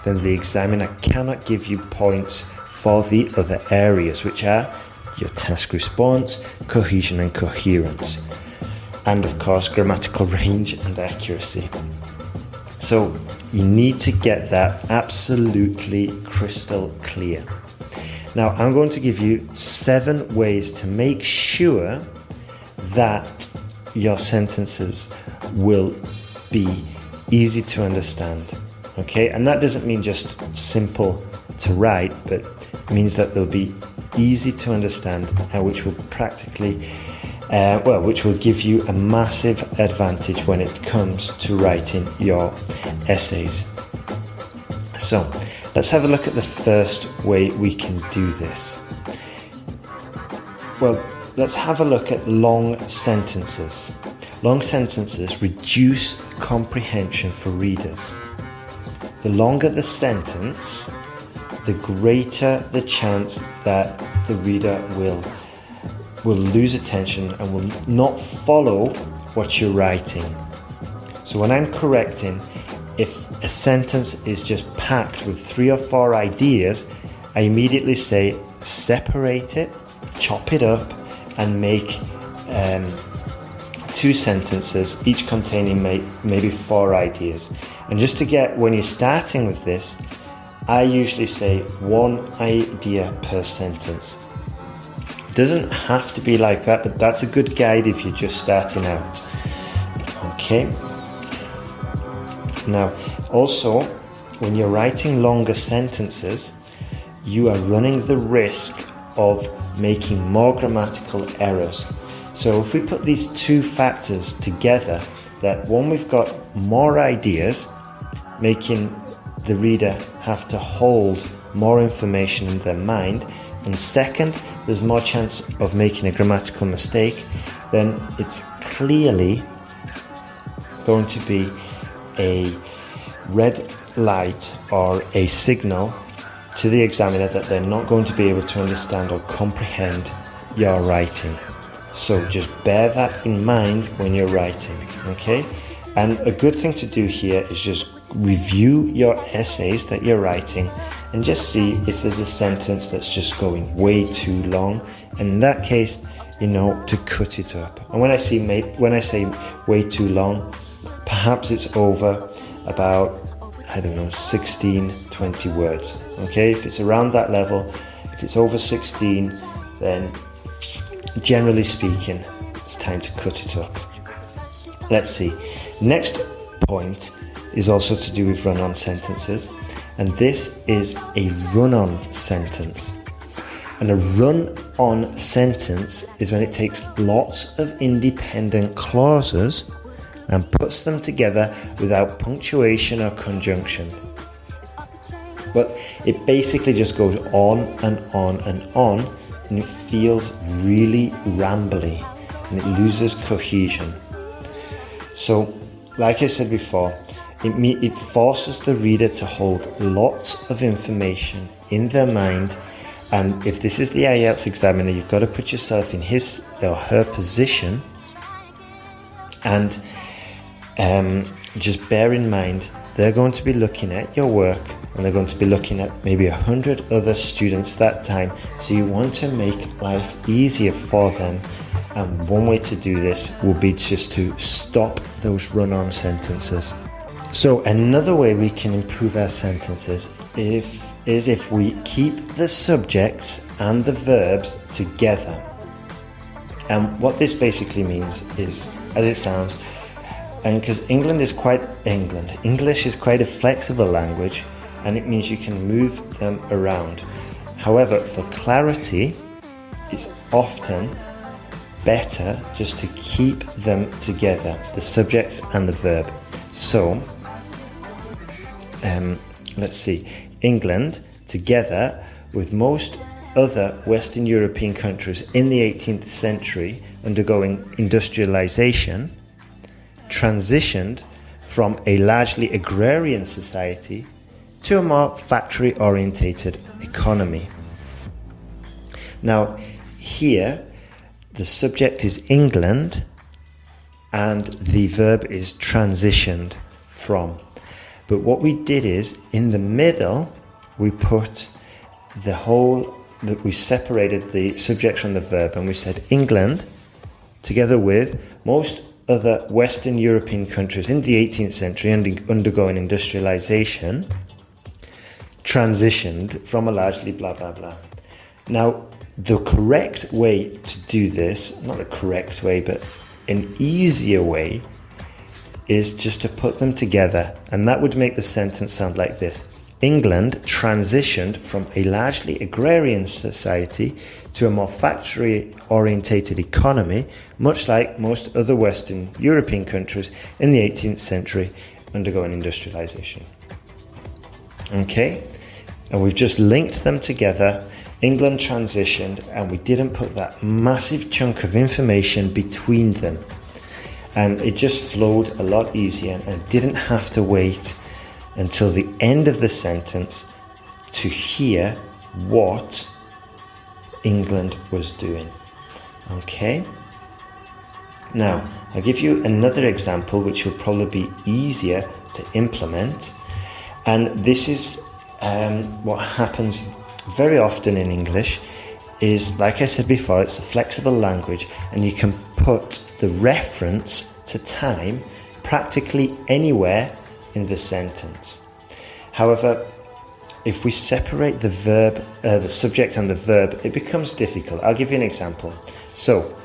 then the examiner cannot give you points for the other areas, which are your task response, cohesion and coherence, and of course grammatical range and accuracy. So you need to get that absolutely crystal clear. Now I'm going to give you 7 ways to make sure that your sentences will be easy to understand. Okay, and that doesn't mean just simple to write, but it means that they'll be easy to understand, which will which will give you a massive advantage when it comes to writing your essays. So let's have a look at the first way we can do this. Well, let's have a look at long sentences. Long sentences reduce comprehension for readers. The longer the sentence, the greater the chance that the reader will lose attention and will not follow what you're writing. So when I'm correcting, if a sentence is just packed with 3 or 4 ideas, I immediately say separate it, chop it up, and make 2 sentences, each containing maybe 4 ideas. And just to get, when you're starting with this, I usually say 1 idea per sentence. It doesn't have to be like that, but that's a good guide if you're just starting out. Okay. Now, also, when you're writing longer sentences, you are running the risk of making more grammatical errors. So if we put these 2 factors together, that one, we've got more ideas, making the reader have to hold more information in their mind, and second, there's more chance of making a grammatical mistake, then it's clearly going to be a red light or a signal to the examiner that they're not going to be able to understand or comprehend your writing. So just bear that in mind when you're writing, okay? And a good thing to do here is just review your essays that you're writing and just see if there's a sentence that's just going way too long. And in that case, to cut it up. And when I say way too long, perhaps it's over about, 16, 20 words. Okay, if it's around that level, if it's over 16, then generally speaking, it's time to cut it up. Let's see. Next point is also to do with run-on sentences, and this is a run-on sentence. And a run-on sentence is when it takes lots of independent clauses and puts them together without punctuation or conjunction. But it basically just goes on and on and on, and it feels really rambly and it loses cohesion. So, like I said before, it forces the reader to hold lots of information in their mind, and if this is the IELTS examiner, you've got to put yourself in his or her position, and just bear in mind they're going to be looking at your work, and they're going to be looking at maybe 100 other students that time, so you want to make life easier for them. And one way to do this will be just to stop those run-on sentences. So another way we can improve our sentences is if we keep the subjects and the verbs together. And what this basically means is, as it sounds, and because English is quite a flexible language, and it means you can move them around. However, for clarity, it's often better just to keep them together, the subject and the verb. So, let's see. England, together with most other Western European countries in the 18th century undergoing industrialization, transitioned from a largely agrarian society to a more factory-orientated economy. Now, here, the subject is England and the verb is transitioned from. But what we did is, in the middle, we put we separated the subject from the verb, and we said England, together with most other Western European countries in the 18th century undergoing industrialization, transitioned from a largely blah, blah, blah. Now, the correct way to do this, not the correct way, but an easier way, is just to put them together, and that would make the sentence sound like this. England transitioned from a largely agrarian society to a more factory-orientated economy, much like most other Western European countries in the 18th century undergoing industrialization. Okay, and we've just linked them together. England transitioned, and we didn't put that massive chunk of information between them. And it just flowed a lot easier and didn't have to wait until the end of the sentence to hear what England was doing. Okay? Now, I'll give you another example which will probably be easier to implement. And this is what happens very often in English is, like I said before, it's a flexible language, and you can put the reference to time practically anywhere in the sentence. However, if we separate the verb, the subject and the verb, it becomes difficult. I'll give you an example. So,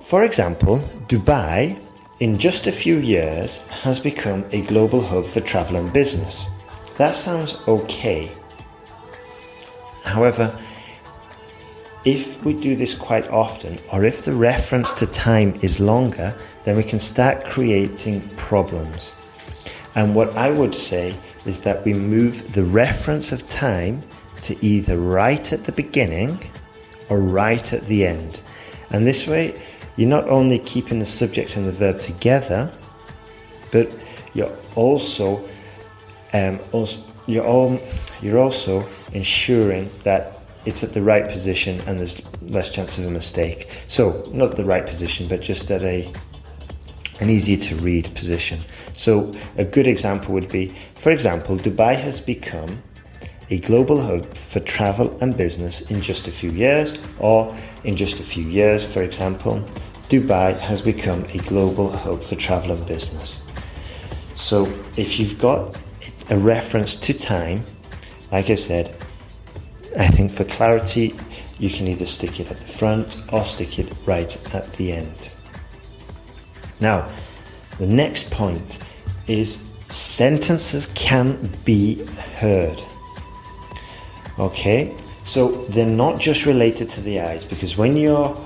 for example, Dubai, in just a few years, has become a global hub for travel and business. That sounds okay. However, if we do this quite often, or if the reference to time is longer, then we can start creating problems. And what I would say is that we move the reference of time to either right at the beginning or right at the end. And this way, you're not only keeping the subject and the verb together, but you're also ensuring that it's at the right position and there's less chance of a mistake. So, not the right position, but just at an easy to read position. So a good example would be, for example, Dubai has become a global hub for travel and business in just a few years, or in just a few years, for example, Dubai has become a global hub for travel and business. So if you've got a reference to time, like I said, I think for clarity, you can either stick it at the front or stick it right at the end. Now, the next point is sentences can be heard. Okay, so they're not just related to the eyes, because when you're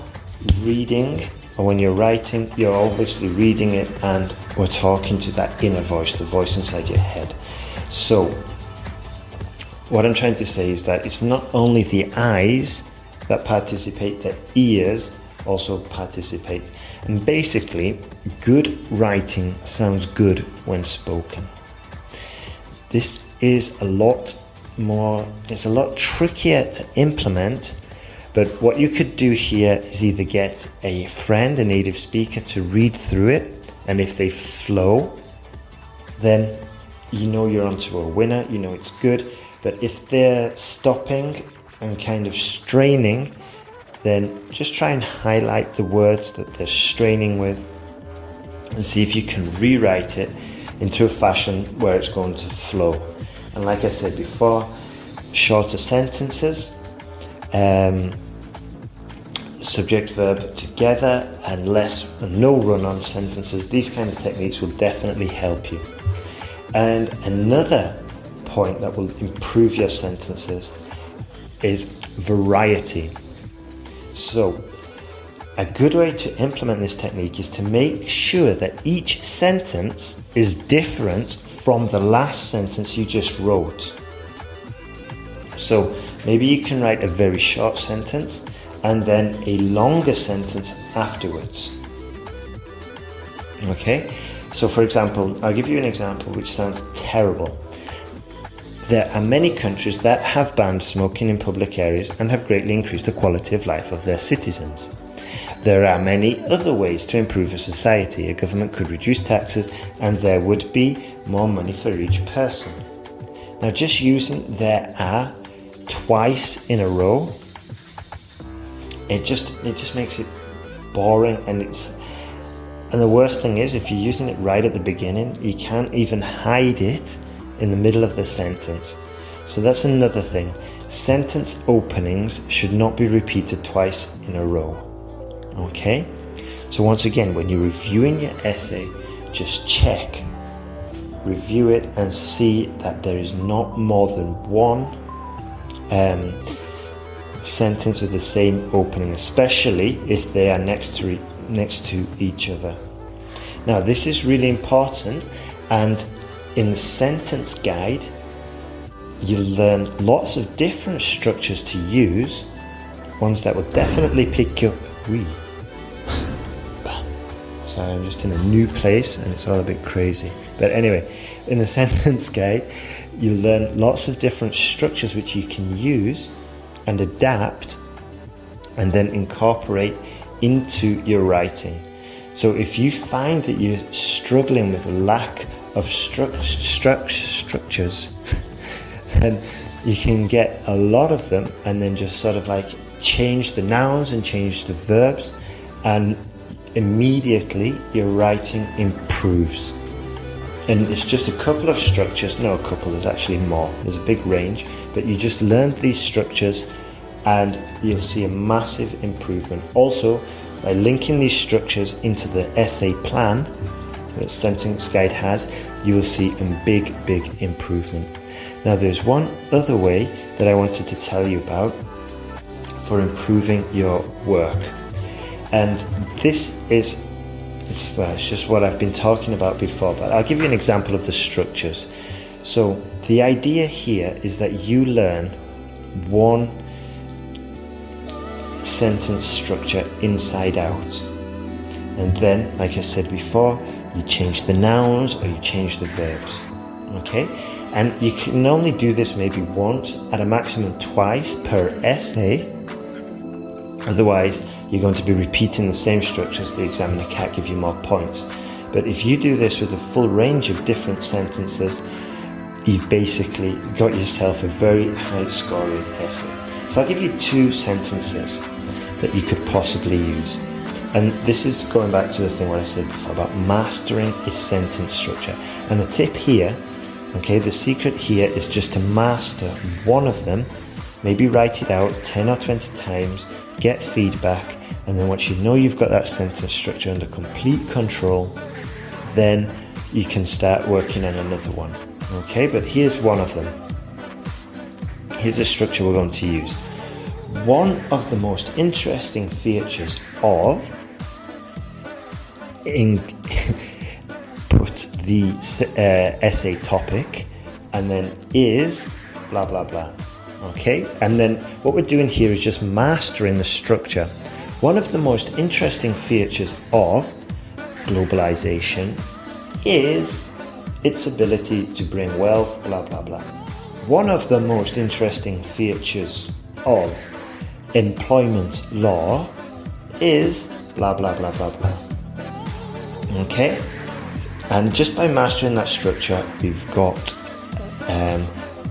reading or when you're writing, you're obviously reading it and we're talking to that inner voice, the voice inside your head. So, what I'm trying to say is that it's not only the eyes that participate, the ears also participate. And basically, good writing sounds good when spoken. This is it's a lot trickier to implement, but what you could do here is either get a friend, a native speaker, to read through it, and if they flow, then you know you're onto a winner, you know it's good. But if they're stopping and kind of straining, then just try and highlight the words that they're straining with and see if you can rewrite it into a fashion where it's going to flow. And like I said before, shorter sentences, subject verb together, and no run-on sentences. These kind of techniques will definitely help you. And another point that will improve your sentences is variety. So, a good way to implement this technique is to make sure that each sentence is different from the last sentence you just wrote. So, maybe you can write a very short sentence and then a longer sentence afterwards. Okay? So, for example, I'll give you an example which sounds terrible. There are many countries that have banned smoking in public areas and have greatly increased the quality of life of their citizens. There are many other ways to improve a society. A government could reduce taxes and there would be more money for each person. Now, just using there are twice in a row, it just makes it boring, and the worst thing is, if you're using it right at the beginning, you can't even hide it in the middle of the sentence. So that's another thing. Sentence openings should not be repeated twice in a row. Okay? So once again, when you're reviewing your essay, just check, review it, and see that there is not more than one sentence with the same opening, especially if they are next to each other. Now, this is really important, and in the sentence guide, you'll learn lots of different structures to use, ones that will definitely pick up. Sorry, I'm just in a new place and it's all a bit crazy. But anyway, in the sentence guide, you'll learn lots of different structures which you can use and adapt and then incorporate into your writing. So if you find that you're struggling with a lack of structures, then you can get a lot of them and then just sort of like change the nouns and change the verbs, and immediately your writing improves. And it's just a couple of structures, there's actually more, there's a big range, but you just learn these structures and you'll see a massive improvement. Also, by linking these structures into the essay plan that Sentence Guide has, you will see a big improvement. Now, there's one other way that I wanted to tell you about for improving your work, and this is it's just what I've been talking about before, but I'll give you an example of the structures. So the idea here is that you learn one sentence structure inside out, and then, like I said before, you change the nouns or you change the verbs. Okay? And you can only do this maybe once, at a maximum twice per essay. Otherwise, you're going to be repeating the same structures. The examiner can't give you more points. But if you do this with a full range of different sentences, you've basically got yourself a very high scoring essay. So I'll give you two sentences that you could possibly use. And this is going back to the thing what I said before about mastering a sentence structure. And the tip here, okay, the secret here is just to master one of them. Maybe write it out 10 or 20 times, get feedback, and then once you know you've got that sentence structure under complete control, then you can start working on another one. Okay, but here's one of them. Here's a structure we're going to use. One of the most interesting features of put the essay topic and then is blah blah blah. Okay, and then what we're doing here is just mastering the structure. One of the most interesting features of globalization is its ability to bring wealth, blah blah blah. One of the most interesting features of employment law is blah blah blah blah blah. Okay, and just by mastering that structure, we've got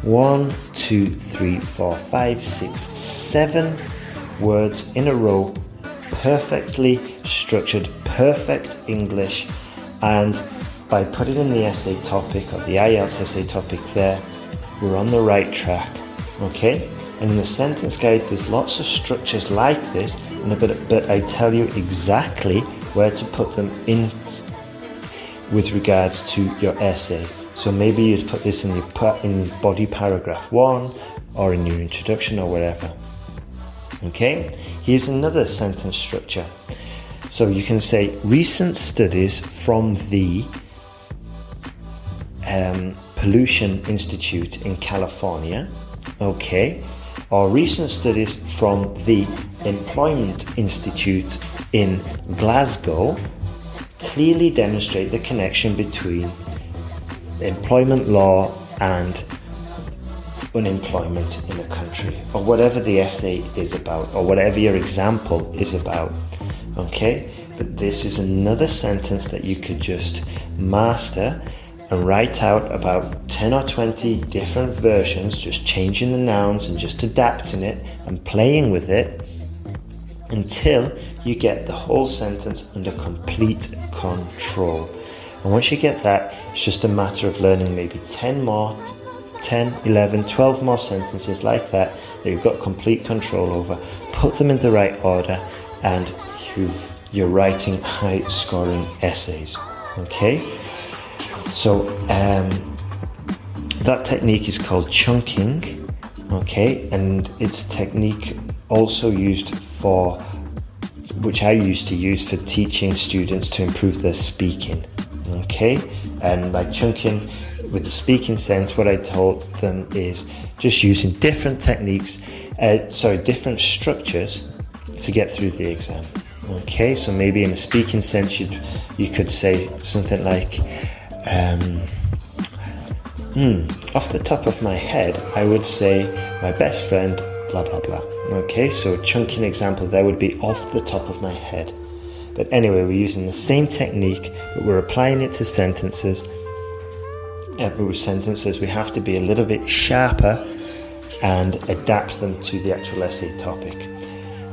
1, 2, 3, 4, 5, 6, 7 words in a row, perfectly structured, perfect English, and by putting in the essay topic or the IELTS essay topic there, we're on the right track. Okay, and in the sentence guide there's lots of structures like this, but I tell you exactly where to put them in with regards to your essay. So maybe you'd put this in body paragraph 1 or in your introduction or wherever. Okay, here's another sentence structure. So you can say recent studies from the Pollution Institute in California, okay, or recent studies from the Employment Institute in Glasgow clearly demonstrate the connection between employment law and unemployment in a country, or whatever the essay is about, or whatever your example is about. okay? But this is another sentence that you could just master and write out about 10 or 20 different versions, just changing the nouns and just adapting it and playing with it until you get the whole sentence under complete control. And once you get that, it's just a matter of learning maybe 10, 11, 12 more sentences like that you've got complete control over. Put them in the right order and you're writing high scoring essays, okay? So that technique is called chunking, okay? And it's a technique also used which I used to use for teaching students to improve their speaking, okay? And by chunking with the speaking sense, what I told them is just using different techniques, different structures to get through the exam, okay? So maybe in a speaking sense, you could say something like, off the top of my head, I would say my best friend, blah, blah, blah. Okay, so a chunking example there would be off the top of my head. But anyway, we're using the same technique, but we're applying it to sentences. But with sentences, we have to be a little bit sharper and adapt them to the actual essay topic.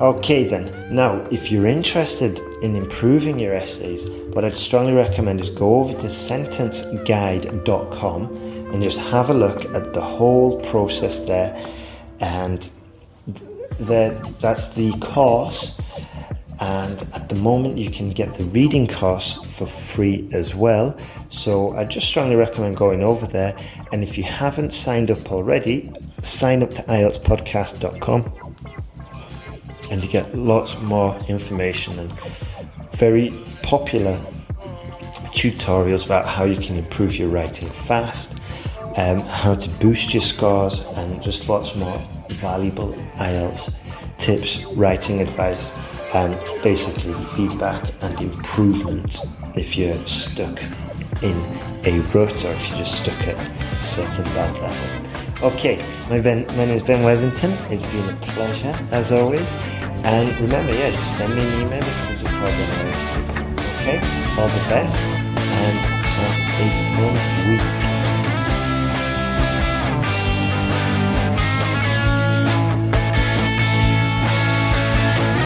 Okay then, now if you're interested in improving your essays, what I'd strongly recommend is go over to sentenceguide.com and just have a look at the whole process there, and that's the course, and at the moment you can get the reading course for free as well. So I just strongly recommend going over there, and if you haven't signed up already, sign up to IELTSPodcast.com and you get lots more information and very popular tutorials about how you can improve your writing fast, how to boost your scores, and just lots more valuable IELTS tips, writing advice, and basically feedback and improvement if you're stuck in a rut or if you're just stuck at a certain bad level. Okay, my name is Ben Worthington. It's been a pleasure as always, and remember, just send me an email if there's a problem. Okay, all the best and have a fun week.